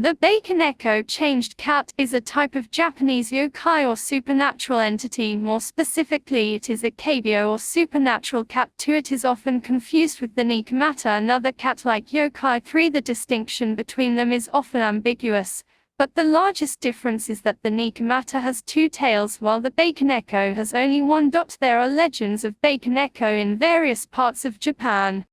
The Bakeneko changed cat is a type of Japanese yokai or supernatural entity. More specifically, it is a kabyo or supernatural cat too. It is often confused with the nikamata, another cat-like yokai. 3. The distinction between them is often ambiguous, but the largest difference is that the nikamata has 2 tails while the Bakeneko has only 1. There are legends of Bakeneko in various parts of Japan.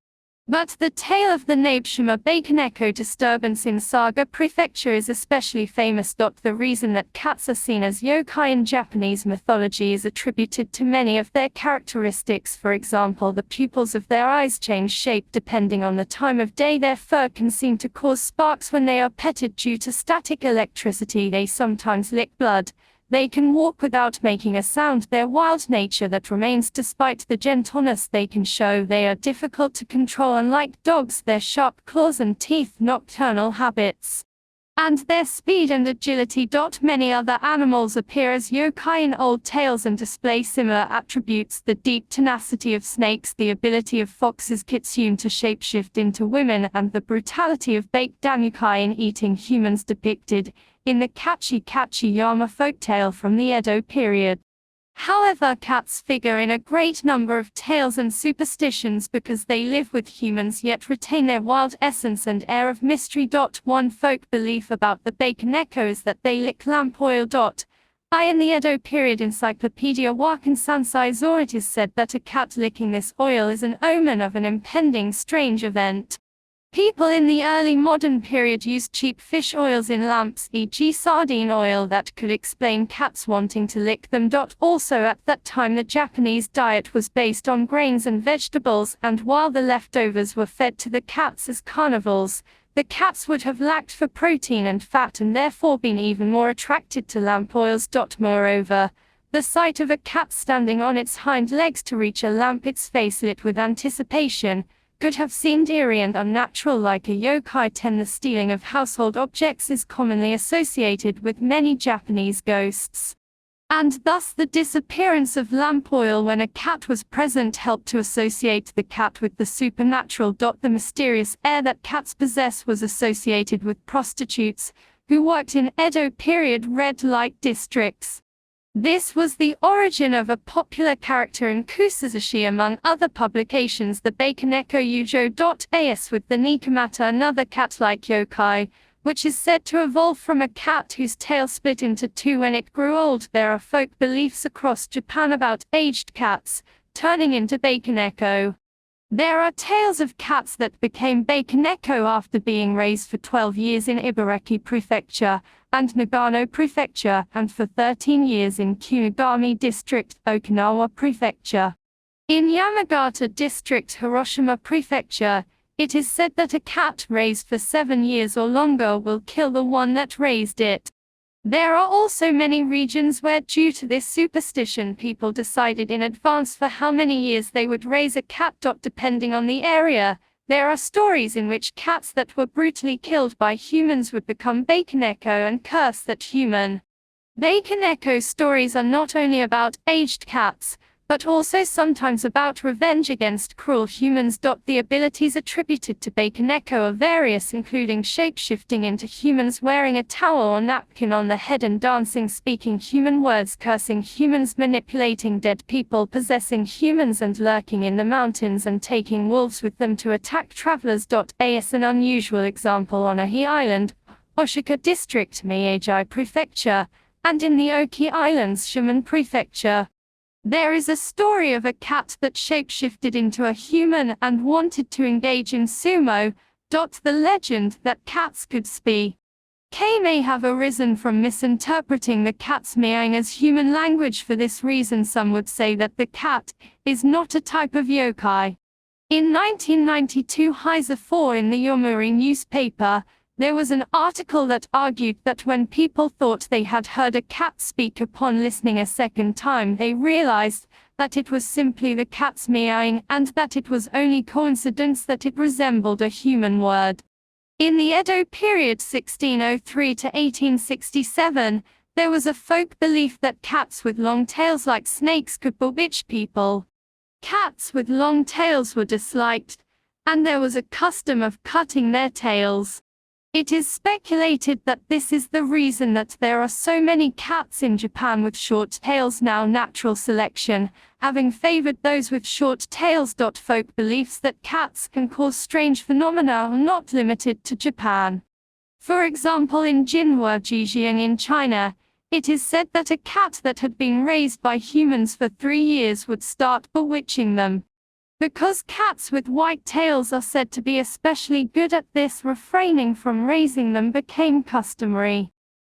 But the tale of the Nabeshima Bakeneko disturbance in Saga Prefecture is especially famous. The reason that cats are seen as yokai in Japanese mythology is attributed to many of their characteristics. For example, the pupils of their eyes change shape depending on the time of day. Their fur can seem to cause sparks when they are petted due to static electricity. They sometimes lick blood. They can walk without making a sound. Their wild nature that remains despite the gentleness they can show. They are difficult to control. Unlike dogs, their sharp claws and teeth, nocturnal habits, and their speed and agility. Many other animals appear as yokai in old tales and display similar attributes. The deep tenacity of snakes, the ability of foxes kitsune to shapeshift into women, and the brutality of baked danukai in eating humans depicted in the Kachi Yama folktale from the Edo period. However, cats figure in a great number of tales and superstitions because they live with humans yet retain their wild essence and air of mystery. One folk belief about the Bakeneko is that they lick lamp oil. In the Edo period encyclopedia Wakan Sansai Zor, it is said that a cat licking this oil is an omen of an impending strange event. People in the early modern period used cheap fish oils in lamps, e.g. sardine oil, that could explain cats wanting to lick them. Also at that time the Japanese diet was based on grains and vegetables, and while the leftovers were fed to the cats as carnivores, the cats would have lacked for protein and fat and therefore been even more attracted to lamp oils. Moreover, the sight of a cat standing on its hind legs to reach a lamp, its face lit with anticipation, could have seemed eerie and unnatural, like a yokai. 10. The stealing of household objects is commonly associated with many Japanese ghosts, and thus the disappearance of lamp oil when a cat was present helped to associate the cat with the supernatural. The mysterious air that cats possess was associated with prostitutes who worked in Edo period red light districts. This was the origin of a popular character in Kusazushi among other publications, the Bakeneko Yujo.as with the Nikamata, another cat-like yokai, which is said to evolve from a cat whose tail split into 2 when it grew old. There are folk beliefs across Japan about aged cats turning into Bakeneko. There are tales of cats that became Bakeneko after being raised for 12 years in Ibaraki Prefecture and Nagano Prefecture, and for 13 years in Kunigami District, Okinawa Prefecture. In Yamagata District, Hiroshima Prefecture, it is said that a cat raised for 7 years or longer will kill the one that raised it. There are also many regions where, due to this superstition, people decided in advance for how many years they would raise a cat. Depending on the area, there are stories in which cats that were brutally killed by humans would become Bakeneko and curse that human. Bakeneko stories are not only about aged cats, but also sometimes about revenge against cruel humans. The abilities attributed to Bakeneko are various, including shapeshifting into humans, wearing a towel or napkin on the head and dancing, speaking human words, cursing humans, manipulating dead people, possessing humans, and lurking in the mountains and taking wolves with them to attack travelers. As an unusual example on Ahi Island, Oshika District, Miyagi Prefecture, and in the Oki Islands, Shimen Prefecture. There is a story of a cat that shapeshifted into a human and wanted to engage in sumo. The legend that cats could speak may have arisen from misinterpreting the cat's meowing as human language. For this reason, some would say that the cat is not a type of yokai. In 1992, Heiser 4 in the Yomiuri newspaper, there was an article that argued that when people thought they had heard a cat speak, upon listening a second time they realized that it was simply the cat's meowing, and that it was only coincidence that it resembled a human word. In the Edo period 1603 to 1867, there was a folk belief that cats with long tails like snakes could bewitch people. Cats with long tails were disliked, and there was a custom of cutting their tails. It is speculated that this is the reason that there are so many cats in Japan with short tails now. Natural selection, having favored those with short tails. Folk beliefs that cats can cause strange phenomena are not limited to Japan. For example, in Jinhua Jijiang in China, it is said that a cat that had been raised by humans for 3 years would start bewitching them. Because cats with white tails are said to be especially good at this, refraining from raising them became customary.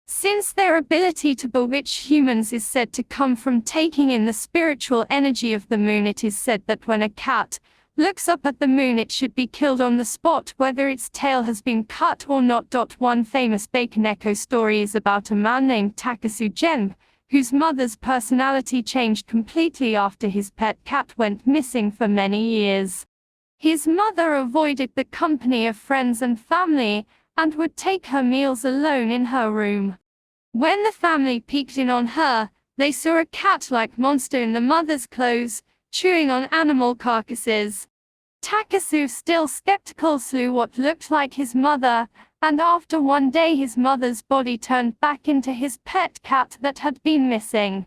Since their ability to bewitch humans is said to come from taking in the spiritual energy of the moon, it is said that when a cat looks up at the moon, it should be killed on the spot, whether its tail has been cut or not. One famous Bakeneko story is about a man named Takasu Genb, whose mother's personality changed completely after his pet cat went missing for many years. His mother avoided the company of friends and family, and would take her meals alone in her room. When the family peeked in on her, they saw a cat-like monster in the mother's clothes, chewing on animal carcasses. Takasu, still skeptical, slew what looked like his mother, and after one day his mother's body turned back into his pet cat that had been missing.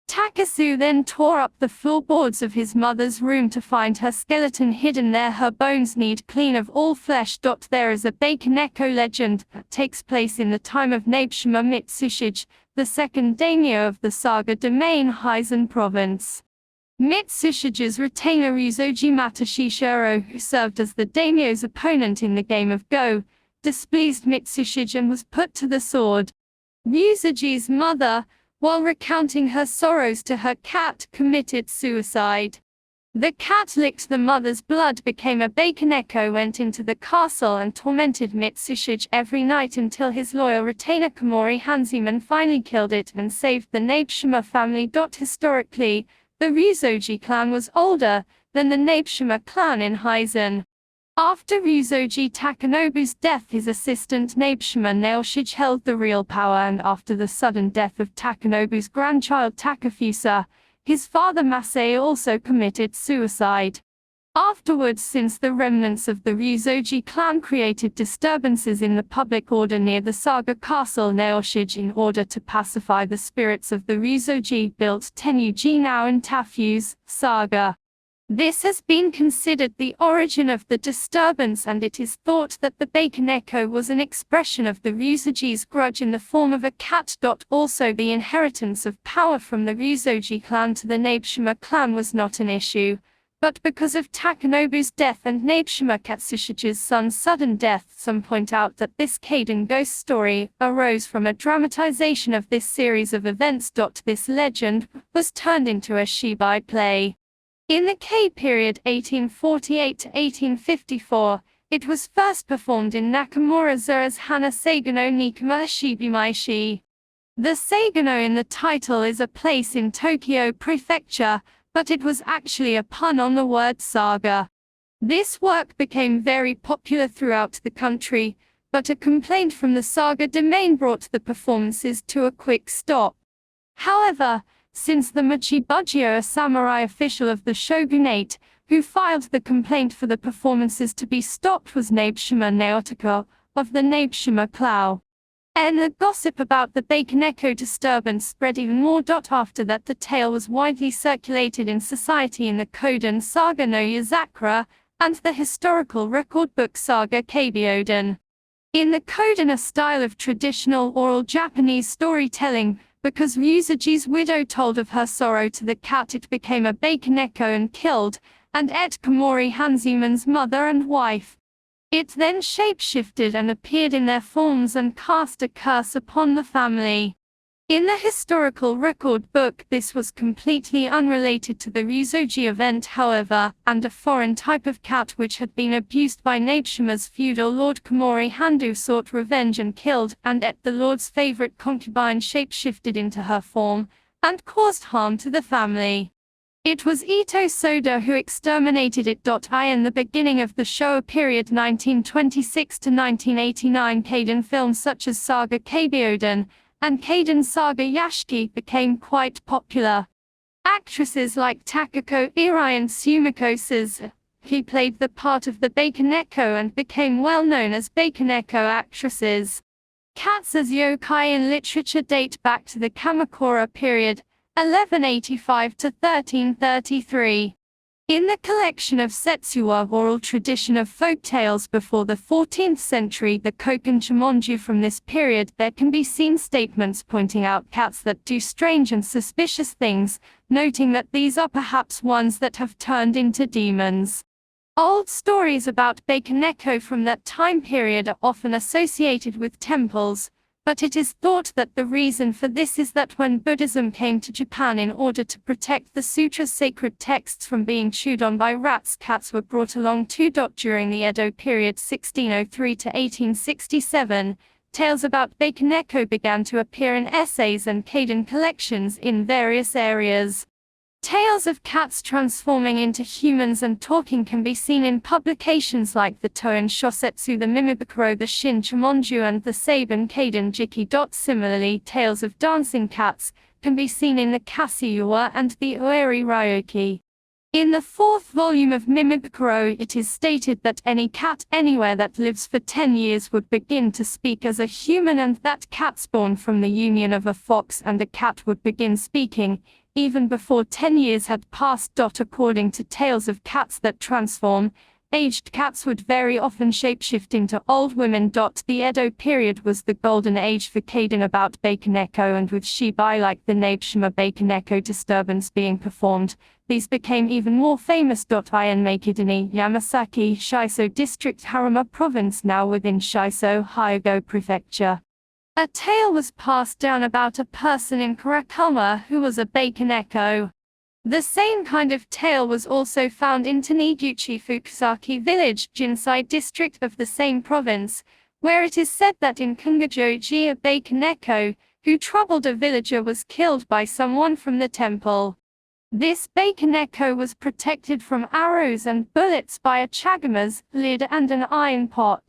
Takasu then tore up the floorboards of his mother's room to find her skeleton hidden there. Her bones need clean of all flesh. There is a Bakeneko legend that takes place in the time of Nabeshima Mitsushige, the second daimyo of the saga domain Hizen province. Mitsushige's retainer Ryuzoji Matashishiro, who served as the daimyo's opponent in the game of Go, displeased Mitsushige and was put to the sword. Ryuzoji's mother, while recounting her sorrows to her cat, committed suicide. The cat licked the mother's blood, became a Bakeneko, went into the castle and tormented Mitsushige every night until his loyal retainer Komori Hanzuman finally killed it and saved the Nabeshima family. Historically, the Ryuzoji clan was older than the Nabeshima clan in Hizen. After Ryuzoji Takanobu's death, his assistant Nabeshima Naoshige held the real power, and after the sudden death of Takanobu's grandchild Takafusa, his father Masai also committed suicide. Afterwards, since the remnants of the Ryuzoji clan created disturbances in the public order near the Saga Castle, Naoshige, in order to pacify the spirits of the Ryuzoji, built Tenyuji now in Tafuse, Saga. This has been considered the origin of the disturbance, and it is thought that the Bakeneko was an expression of the Ryuzoji's grudge in the form of a cat. Also, the inheritance of power from the Ryuzoji clan to the Nabeshima clan was not an issue, but because of Takanobu's death and Nabeshima Katsushige's son's sudden death, some point out that this Kaiden ghost story arose from a dramatization of this series of events. This legend was turned into a shibai play. In the Kei period 1848 to 1854, it was first performed in Nakamura-zura's Hana Seigano Nikama Shibimaishi. The Seigano in the title is a place in Tokyo Prefecture, but it was actually a pun on the word saga. This work became very popular throughout the country, but a complaint from the saga domain brought the performances to a quick stop. However, since the Michibugyo, a samurai official of the shogunate, who filed the complaint for the performances to be stopped, was Nabeshima Naotaka of the Nabeshima clan. And the gossip about the Bakeneko disturbance spread even more. After that, the tale was widely circulated in society in the Koden Saga no Yazakura and the historical record book Saga Keibyoden. In the Koden, a style of traditional oral Japanese storytelling, because Ryuzoji's widow told of her sorrow to the cat, it became a Bakeneko and killed and ate Komori Hanzuman's mother and wife. It then shapeshifted and appeared in their forms and cast a curse upon the family. In the historical record book, this was completely unrelated to the Ryuzoji event, however, and a foreign type of cat which had been abused by Nabeshima's feudal lord Komori Handu sought revenge and killed and ate the lord's favorite concubine, shapeshifted into her form, and caused harm to the family. It was Ito Soda who exterminated it. In the beginning of the Showa period 1926 to 1989, Kaiden films such as Saga Keibyoden and Kaiden Saga Yashiki became quite popular. Actresses like Takako Irai and Sumiko Says, quickly played the part of the Bakeneko and became well known as Bakeneko actresses. Cats as yokai in literature date back to the Kamakura period, 1185 to 1333. In the collection of Setsuwa oral tradition of folk tales before the 14th century, the Koken Chimonju from this period, there can be seen statements pointing out cats that do strange and suspicious things, noting that these are perhaps ones that have turned into demons. Old stories about Bakeneko from that time period are often associated with temples, but it is thought that the reason for this is that when Buddhism came to Japan in order to protect the sutra's sacred texts from being chewed on by rats, cats were brought along too. During the Edo period 1603 to 1867, tales about Bakeneko began to appear in essays and kaiden collections in various areas. Tales of cats transforming into humans and talking can be seen in publications like the Toin Shosetsu, the Mimibukuro, the Shin Chimonju, and the Saban Kaiden Jiki. Similarly, tales of dancing cats can be seen in the Kasiyuwa and the Oeri Ryoki. In the fourth volume of Mimibukuro, it is stated that any cat anywhere that lives for 10 years would begin to speak as a human, and that cats born from the union of a fox and a cat would begin speaking even before 10 years had passed. According to tales of cats that transform, aged cats would very often shapeshift into old women. The Edo period was the golden age for kaiden about Bakeneko, and with shibai like the Nabeshima Bakeneko disturbance being performed, these became even more famous. In Maikidani, Yamasaki, Shiso District, Haruma Province, now within Shiso, Hyogo Prefecture. A tale was passed down about a person in Karakuma who was a Bakeneko. The same kind of tale was also found in Taniguchi Fukusaki village, Jinsai district of the same province, where it is said that in Kungajoji a Bakeneko, who troubled a villager, was killed by someone from the temple. This Bakeneko was protected from arrows and bullets by a chagama's lid and an iron pot.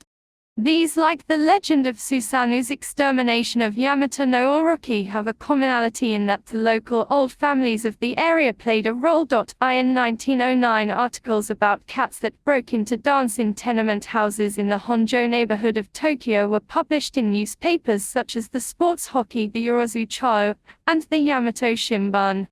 These, like the legend of Susanu's extermination of Yamata no Orochi, have a commonality in that the local old families of the area played a role. In 1909, articles about cats that broke into dance-in tenement houses in the Honjo neighborhood of Tokyo were published in newspapers such as the Sports Hockey, the Yorozu Chou, and the Yamato Shimbun.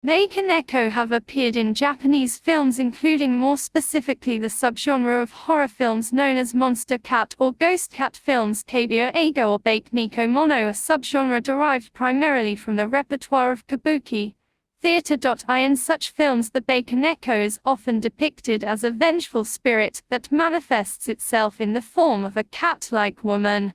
Bakeneko have appeared in Japanese films, including more specifically the subgenre of horror films known as monster cat or ghost cat films, Kabyo Eigo or Bakeneko Mono, a subgenre derived primarily from the repertoire of kabuki theater. In such films, the Bakeneko is often depicted as a vengeful spirit that manifests itself in the form of a cat-like woman.